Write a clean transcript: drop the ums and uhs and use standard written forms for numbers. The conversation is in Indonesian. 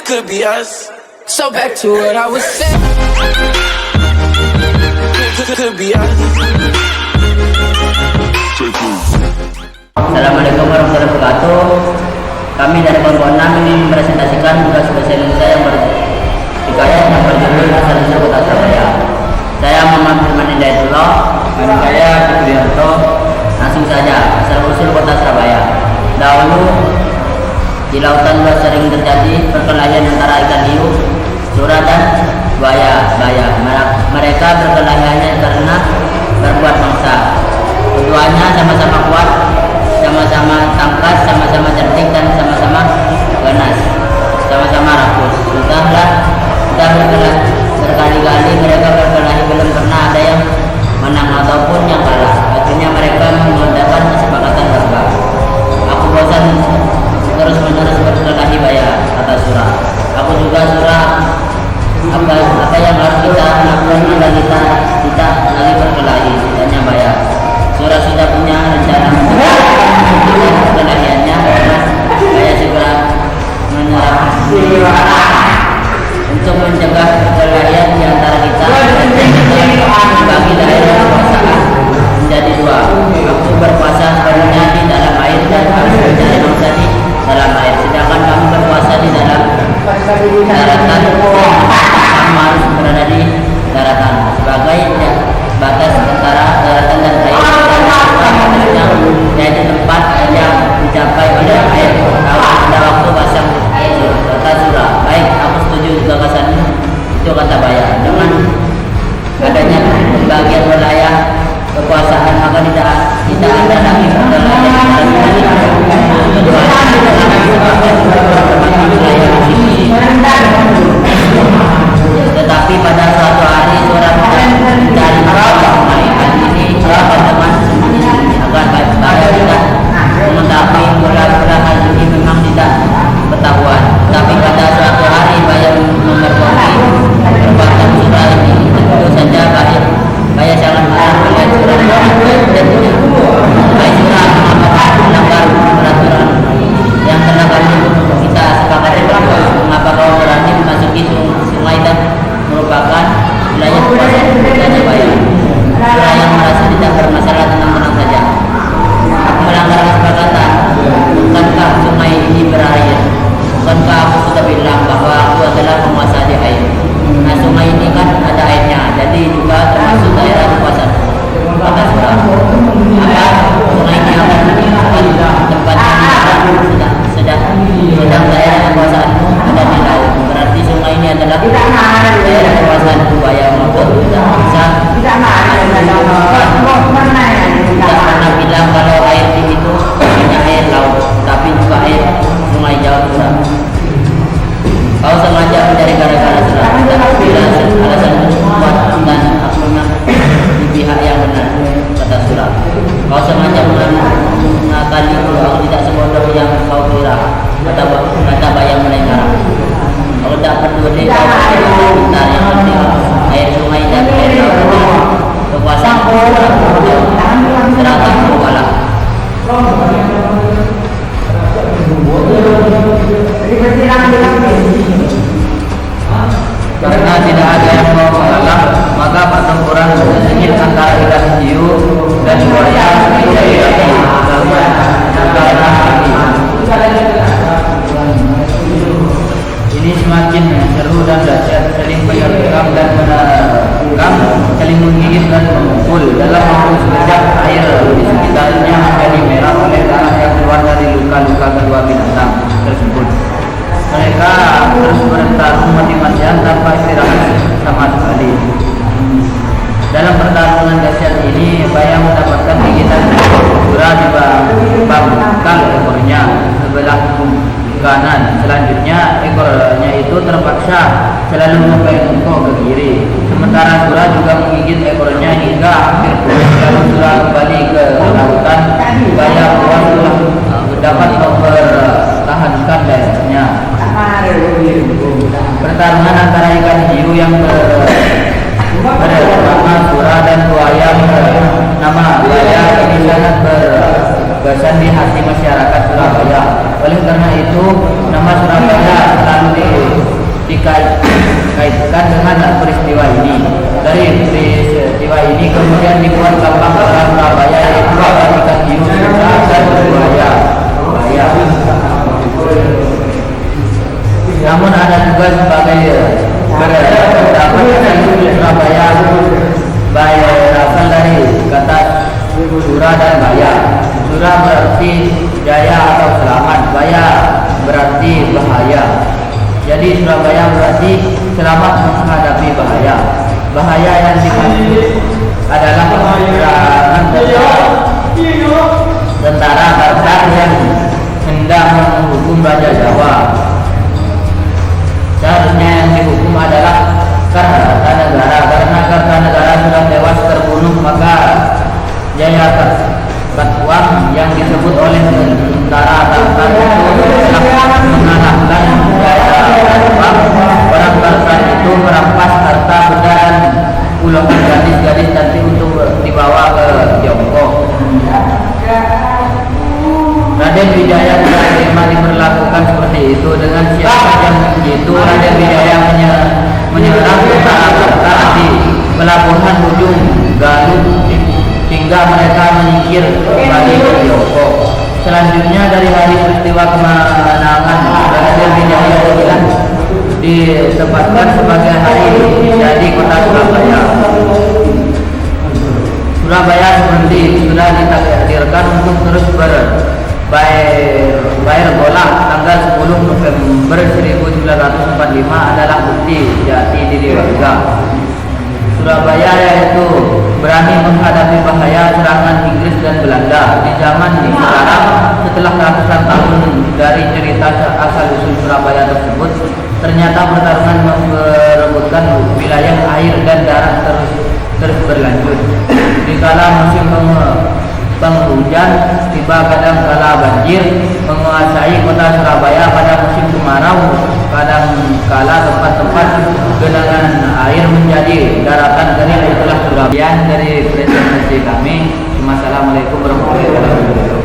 this could be us. So back to what I was saying. Could be us. Assalamualaikum warahmatullahi wabarakatuh. Kami dari kelompok 6 ingin mempresentasikan tugas bahasa Indonesia yang berhikayat yang berjudul Bahasa Indonesia Kota Surabaya. Saya Muhammad Firman Hidayatullah dan saya Supriyanto. Langsung saja, asal-usul Kota Surabaya. Dahulu di lautan luas sering terjadi perkelahian antara ikan hiu, sura dan buaya. Mereka berkelahiannya karena berbuat mangsa. Keduanya sama-sama kuat, sama-sama tangkas, sama-sama cerdik dan sama-sama ganas, sama-sama rakus. Sudah berkali-kali mereka berkelahi, belum pernah ada yang menang ataupun yang kalah. Akhirnya mereka mengadakan kesepakatan warga. Aku bosan terus-menerus berkelahi baya, kata Sura. Aku juga Sura. Apa yang harus kita lakukan agar kita tidak lagi berkelahi, tanya baya. Sura sudah punya rencana untuk perkelahiannya. Baya segera menyerah. Untuk mencegah perkelahian di antara kita, bagi daerah kekuasaan menjadi dua. Aku berkuasa sepenuhnya di dalam air dan kamu mencari mangsa di dalam air. Sedangkan kamu berkuasa di dalam daratan, kamu harus berada di daratan sebagai batas antara daratan dan air. Batasnya yaitu tempat yang dicapai oleh air pada waktu pasang surut, kata Sura. Baik, aku setuju gagasanmu, itu kata Baya. Dengan adanya pembagian wilayah kekuasaan maka tidak ada lagi perkelahian tetapi pada suatu hari Sura mencari Sungai. Hal ini teman-teman sembunyi-sembunyi agar Baya tidak mengetahui pula hal ini memang tidak ketahuan. Tapi pada suatu hari Baya memperbaiki perbuatan Sura ini. Tentu saja Baya sangat marah melihat Sura dan Baik Sura melanggar peraturan yang telah kita sepakati berdua. Mengapa kau berani memasuki sungai dan merupakan wilayah kekuasaan tanya Baya. Sura yang merasa tidak bermasalah tenang-tenang saja. Aku melanggar kesepakatan. Bukankah sungai ini berair? Bukankah aku sudah bilang bahwa aku adalah penguasa di air? Nah, sungai ini kan ada airnya, jadi juga termasuk daerah kekuasaan. Kata Sura. Sungai ini akan menunjukkan tempatnya sedang daerah kekuasaanmu ada di laut. Berarti sungai ini adalah daerah kekuasaan Baya maupun tidak bisa. Tidak pernah bilang kalau air di itu hanya air laut, tapi juga air sungai, jawab Sura. Kau sengaja mencari gara-gara Sura, tapi alasanmu kuat dan aku memang di pihak yang benar, kata Sura. Kau sengaja mengakaliku, aku tidak sebodoh yang kau kira, kata Baya mulai marah. Aku tak peduli kau pintar, yang penting air sungai dan air laut kekuasaan serahkan kalah. Karena tidak ada yang mau mengalah, maka pertempuran sengit antara ikan hiu dan buaya ini semakin seru dan dahsyat, saling menyergam dan menerkam, saling menggigit dan memukul. Dalam waktu sekejap air di sekitarnya menjadi merah oleh darah yang keluar dari luka-luka kedua binatang tersebut. Mereka terus bertarung mati-matian tanpa istirahat sama sekali. Dalam pertarungan dahsyat ini, Baya mendapatkan gigitan Sura di pangkal ekornya sebelah kanan. Selanjutnya ekornya itu terpaksa selalu membengkok ke kiri. Sementara Sura juga menggigit ekornya hingga hampir putus. Lalu Sura kembali ke lautan. Baya puas dapat mempertahankan daerahnya. Pertarungan antara ikan hiu yang bernama Sura dan buaya nama Baya ini sangat berkesan di hati masyarakat Surabaya. Oleh karena itu nama Surabaya selalu peristiwa ini. Dari peristiwa ini kemudian dibuat gampang dalam Surabaya, yaitu ikan hiu, dan buaya. Namun ada juga sebagai berpendapat di Surabaya berasal dari kata sura dan baya. Sura berarti jaya atau selamat, baya berarti bahaya. Jadi Surabaya berarti selamat menghadapi bahaya. Bahaya yang dimaksud adalah serangan tentara Tatar yang hendak menghukum Raja Jawa. Seharusnya yang dihukum adalah Kartanegara, karena Kartanegara sudah tewas terbunuh, maka Jaya Katuang yang disebut oleh tentara Tatar itu telah mengalahkan Jaya Katuang. Orang Tatar itu merampas harta benda dan puluhan gadis-gadis nanti untuk dibawa ke Tiongkok. Raden Wijaya tidak terima diperlakukan seperti itu. Dengan siasat yang begitu, Raden Wijaya menyerang tentara Tatar di pelabuhan ujung Galuh hingga mereka menyingkir kembali ke Tiongkok. Selanjutnya dari hari peristiwa kemenangan, Raden Wijaya ditempatkan sebagai hari jadi kota Surabaya. Surabaya seperti sudah ditakdirkan untuk terus bayar golak tanggal 10 November 1945 adalah bukti jati diri warga Surabaya, yaitu berani menghadapi bahaya serangan Inggris dan Belanda. Di zaman sekarang, setelah ratusan tahun dari cerita asal-usul Surabaya tersebut, ternyata pertarungan memperebutkan wilayah air dan darat terus berlanjut. Di kala musim penghujan, tiba kadang kala banjir menguasai kota Surabaya. Pada musim kemarau, kadang kala tempat-tempat genangan air menjadi daratan kering. Itulah Surabaya dari presentasi kami. Wassalamualaikum warahmatullahi wabarakatuh.